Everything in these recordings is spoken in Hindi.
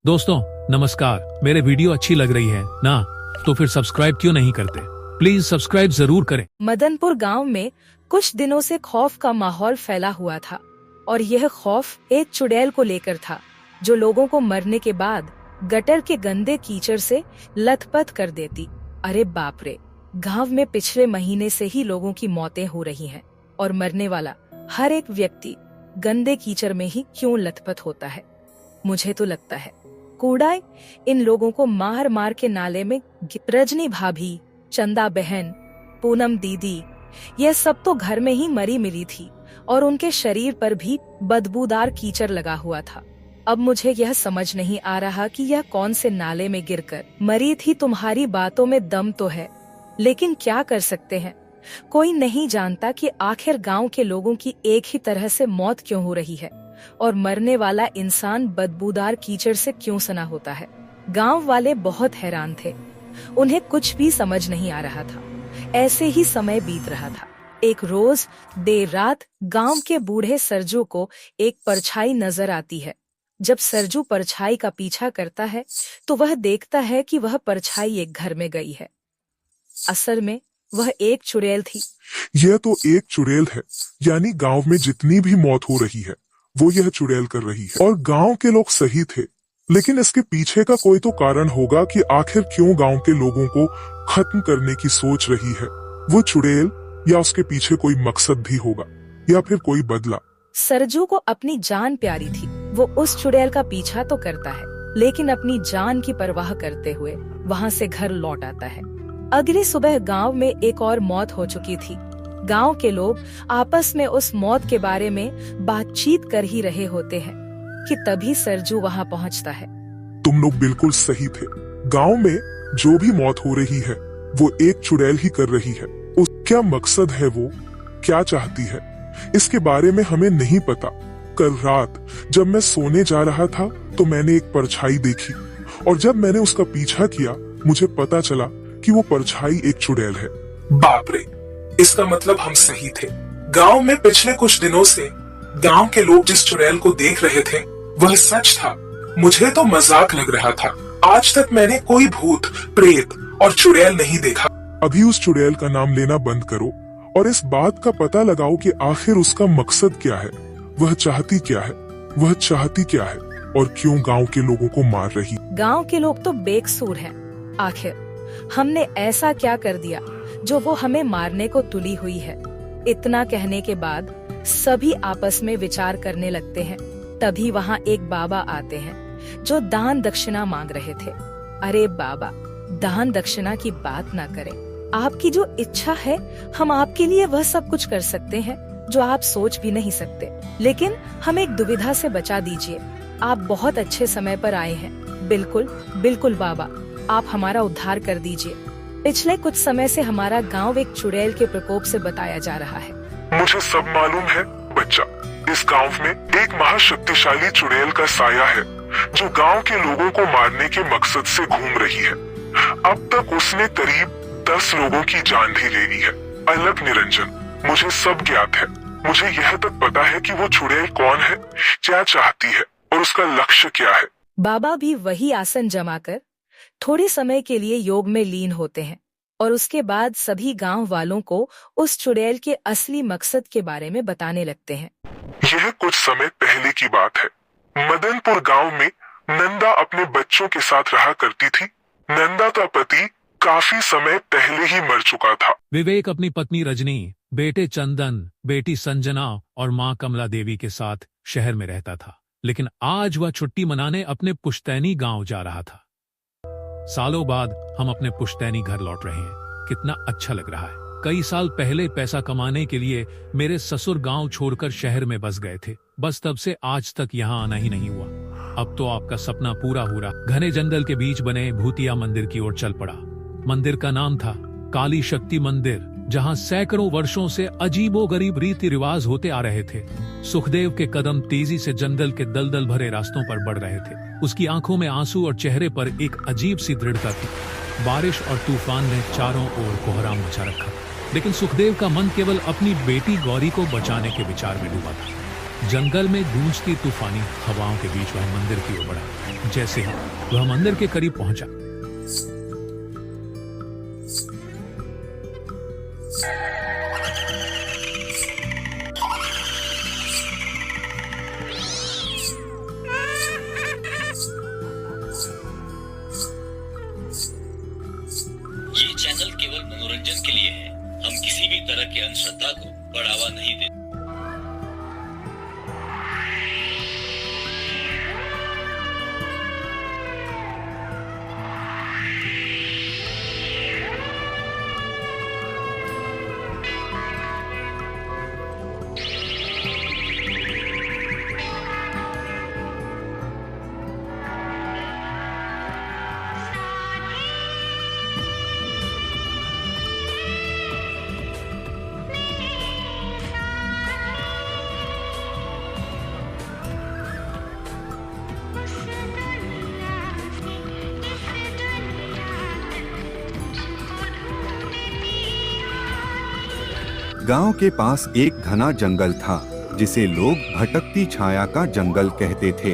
दोस्तों नमस्कार। मेरे वीडियो अच्छी लग रही है ना, तो फिर सब्सक्राइब क्यों नहीं करते? प्लीज सब्सक्राइब जरूर करें। मदनपुर गांव में कुछ दिनों से खौफ का माहौल फैला हुआ था और यह खौफ एक चुड़ैल को लेकर था जो लोगों को मरने के बाद गटर के गंदे कीचड़ से लथपथ कर देती। अरे बाप रे, गांव में पिछले महीने से ही लोगों की मौतें हो रही हैं और मरने वाला हर एक व्यक्ति गंदे कीचड़ में ही क्यों लथपथ होता है। मुझे तो लगता है कूड़ा इन लोगों को मार मार के नाले में रजनी भाभी, चंदा बहन, पूनम दीदी, यह सब तो घर में ही मरी मिली थी और उनके शरीर पर भी बदबूदार कीचड़ लगा हुआ था। अब मुझे यह समझ नहीं आ रहा कि यह कौन से नाले में गिरकर मरी थी। तुम्हारी बातों में दम तो है, लेकिन क्या कर सकते हैं। कोई नहीं जानता कि आखिर गांव के लोगों की एक ही तरह से मौत क्यों हो रही है और मरने वाला इंसान बदबूदार कीचड़ से क्यों सना होता है। गांव वाले बहुत हैरान थे, उन्हें कुछ भी समझ नहीं आ रहा था। ऐसे ही समय बीत रहा था। एक रोज देर रात गांव के बूढ़े सरजू को एक परछाई नजर आती है। जब सरजू परछाई का पीछा करता है तो वह देखता है कि वह परछाई एक घर में गई है। असल में वह एक चुड़ैल थी। यह तो एक चुड़ैल है, यानी गांव में जितनी भी मौत हो रही है वो यह चुड़ैल कर रही है। और गांव के लोग सही थे, लेकिन इसके पीछे का कोई तो कारण होगा कि आखिर क्यों गांव के लोगों को खत्म करने की सोच रही है वो चुड़ैल, या उसके पीछे कोई मकसद भी होगा या फिर कोई बदला। सरजू को अपनी जान प्यारी थी। वो उस चुड़ैल का पीछा तो करता है, लेकिन अपनी जान की परवाह करते हुए वहाँ से घर लौट आता है। अगली सुबह गांव में एक और मौत हो चुकी थी। गांव के लोग आपस में उस मौत के बारे में बातचीत कर ही रहे होते हैं कि तभी सरजू वहां पहुंचता है। तुम लोग बिल्कुल सही थे। गांव में जो भी मौत हो रही है वो एक चुड़ैल ही कर रही है। उस क्या मकसद है, वो क्या चाहती है, इसके बारे में हमें नहीं पता। कल रात जब मैं सोने जा रहा था तो मैंने एक परछाई देखी और जब मैंने उसका पीछा किया मुझे पता चला कि वो परछाई एक चुड़ैल है। बाप रे, इसका मतलब हम सही थे। गांव में पिछले कुछ दिनों से गांव के लोग जिस चुड़ैल को देख रहे थे वह सच था। मुझे तो मजाक लग रहा था। आज तक मैंने कोई भूत, प्रेत और चुड़ैल नहीं देखा। अभी उस चुड़ैल का नाम लेना बंद करो और इस बात का पता लगाओ कि आखिर उसका मकसद क्या है, वह चाहती क्या है, वह चाहती क्या है और क्यों गांव के लोगों को मार रही। गांव के लोग तो बेकसूर हैं। आखिर हमने ऐसा क्या कर दिया जो वो हमें मारने को तुली हुई है। इतना कहने के बाद सभी आपस में विचार करने लगते हैं। तभी वहाँ एक बाबा आते हैं जो दान दक्षिणा मांग रहे थे। अरे बाबा, दान दक्षिणा की बात ना करें। आपकी जो इच्छा है हम आपके लिए वह सब कुछ कर सकते हैं जो आप सोच भी नहीं सकते, लेकिन हम एक दुविधा से बचा दीजिए। आप बहुत अच्छे समय पर आए हैं। बिल्कुल बिल्कुल बाबा, आप हमारा उद्धार कर दीजिए। पिछले कुछ समय से हमारा गांव एक चुड़ैल के प्रकोप से बताया जा रहा है। मुझे सब मालूम है बच्चा। इस गांव में एक महाशक्तिशाली चुड़ैल का साया है जो गांव के लोगों को मारने के मकसद से घूम रही है। अब तक उसने करीब 10 लोगों की जान भी ले ली है। अलग निरंजन, मुझे सब ज्ञात है। मुझे यह तक पता है कि वो चुड़ैल कौन है, क्या चाहती है और उसका लक्ष्य क्या है। बाबा भी वही आसन जमाकर थोड़े समय के लिए योग में लीन होते हैं और उसके बाद सभी गांव वालों को उस चुड़ैल के असली मकसद के बारे में बताने लगते हैं। यह कुछ समय पहले की बात है। मदनपुर गांव में नंदा अपने बच्चों के साथ रहा करती थी। नंदा का पति काफी समय पहले ही मर चुका था। विवेक अपनी पत्नी रजनी, बेटे चंदन, बेटी संजना और माँ कमला देवी के साथ शहर में रहता था। लेकिन आज वह छुट्टी मनाने अपने पुश्तैनी गांव जा रहा था। सालों बाद हम अपने पुश्तैनी घर लौट रहे हैं। कितना अच्छा लग रहा है। कई साल पहले पैसा कमाने के लिए मेरे ससुर गांव छोड़कर शहर में बस गए थे। बस तब से आज तक यहाँ आना ही नहीं हुआ। अब तो आपका सपना पूरा हो रहा। घने जंगल के बीच बने भूतिया मंदिर की ओर चल पड़ा। मंदिर का नाम था काली शक्ति मंदिर, जहाँ सैकड़ों वर्षों से अजीबोगरीब रीति रिवाज होते आ रहे थे। सुखदेव के कदम तेजी से जंगल के दलदल भरे रास्तों पर बढ़ रहे थे। उसकी आंखों में आंसू और चेहरे पर एक अजीब सी दृढ़ता थी। बारिश और तूफान ने चारों ओर कोहराम मचा रखा, लेकिन सुखदेव का मन केवल अपनी बेटी गौरी को बचाने के विचार में डूबा था। जंगल में गूंजती तूफानी हवाओं के बीच वह मंदिर की ओर बढ़ा। जैसे ही वह मंदिर के करीब पहुंचा, ये चैनल केवल मनोरंजन के लिए है। हम किसी भी तरह की अंधश्रद्धा को बढ़ावा नहीं देते। गांव के पास एक घना जंगल था जिसे लोग भटकती छाया का जंगल कहते थे।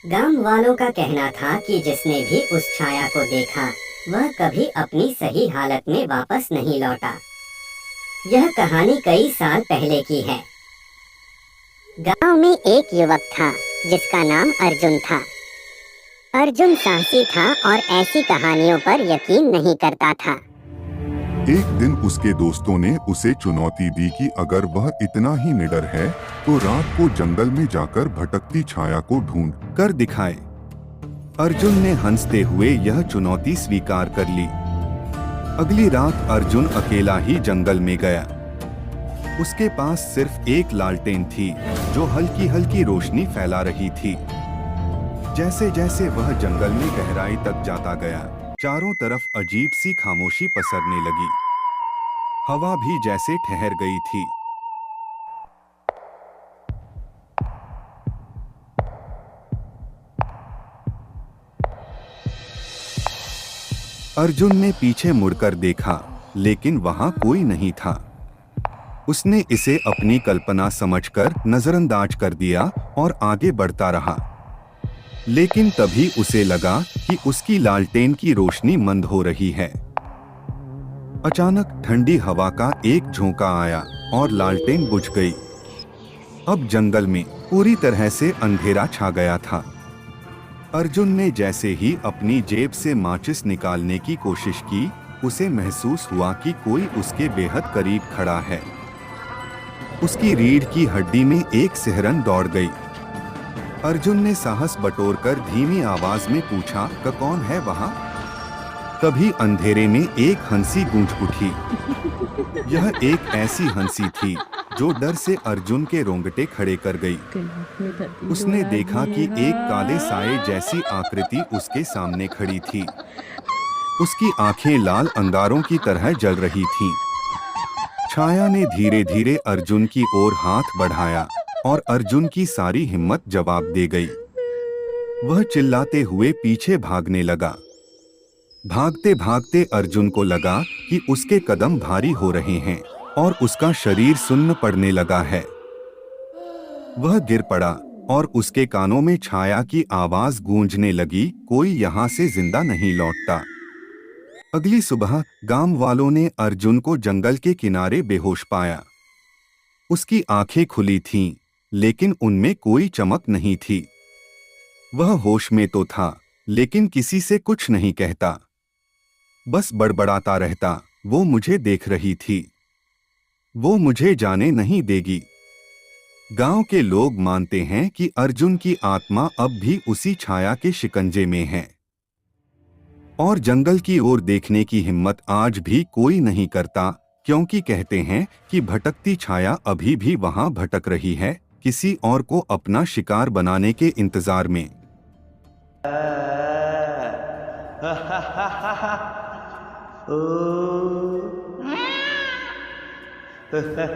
गांव वालों का कहना था कि जिसने भी उस छाया को देखा वह कभी अपनी सही हालत में वापस नहीं लौटा। यह कहानी कई साल पहले की है। गांव में एक युवक था जिसका नाम अर्जुन था। अर्जुन साहसी था और ऐसी कहानियों पर यकीन नहीं करता था। एक दिन उसके दोस्तों ने उसे चुनौती दी कि अगर वह इतना ही निडर है तो रात को जंगल में जाकर भटकती छाया को ढूंढ कर दिखाए। अर्जुन ने हंसते हुए यह चुनौती स्वीकार कर ली। अगली रात अर्जुन अकेला ही जंगल में गया। उसके पास सिर्फ एक लालटेन थी जो हल्की हल्की रोशनी फैला रही थी। जैसे जैसे वह जंगल में गहराई तक जाता गया, चारों तरफ अजीब सी खामोशी पसरने लगी। हवा भी जैसे ठहर गई थी। अर्जुन ने पीछे मुड़कर देखा, लेकिन वहां कोई नहीं था। उसने इसे अपनी कल्पना समझकर नजरअंदाज कर दिया और आगे बढ़ता रहा। लेकिन तभी उसे लगा कि उसकी लालटेन की रोशनी मंद हो रही है। अचानक ठंडी हवा का एक झोंका आया और लालटेन बुझ गई। अब जंगल में पूरी तरह से अंधेरा छा गया था। अर्जुन ने जैसे ही अपनी जेब से माचिस निकालने की कोशिश की, उसे महसूस हुआ कि कोई उसके बेहद करीब खड़ा है। उसकी रीढ़ की हड्डी में एक सिहरन दौड़ गई। अर्जुन ने साहस बटोरकर धीमी आवाज में पूछा, कौन है वहां? तभी अंधेरे में एक हंसी गूंज उठी। यह एक ऐसी हंसी थी जो डर से अर्जुन के रोंगटे खड़े कर गई। उसने देखा कि एक काले साए जैसी आकृति उसके सामने खड़ी थी। उसकी आंखें लाल अंगारों की तरह जल रही थीं। छाया ने धीरे धीरे अर्जुन की ओर हाथ बढ़ाया और अर्जुन की सारी हिम्मत जवाब दे गई। वह चिल्लाते हुए पीछे भागने लगा। भागते भागते अर्जुन को लगा कि उसके कदम भारी हो रहे हैं और उसका शरीर सुन्न पड़ने लगा है। वह गिर पड़ा और उसके कानों में छाया की आवाज गूंजने लगी, कोई यहाँ से जिंदा नहीं लौटता। अगली सुबह गांव वालों ने अर्जुन को जंगल के किनारे बेहोश पाया। उसकी आंखें खुली थीं, लेकिन उनमें कोई चमक नहीं थी। वह होश में तो था, लेकिन किसी से कुछ नहीं कहता, बस बड़बड़ाता रहता, वो मुझे देख रही थी, वो मुझे जाने नहीं देगी। गांव के लोग मानते हैं कि अर्जुन की आत्मा अब भी उसी छाया के शिकंजे में है और जंगल की ओर देखने की हिम्मत आज भी कोई नहीं करता, क्योंकि कहते हैं कि भटकती छाया अभी भी वहां भटक रही है, किसी और को अपना शिकार बनाने के इंतजार में। Ah.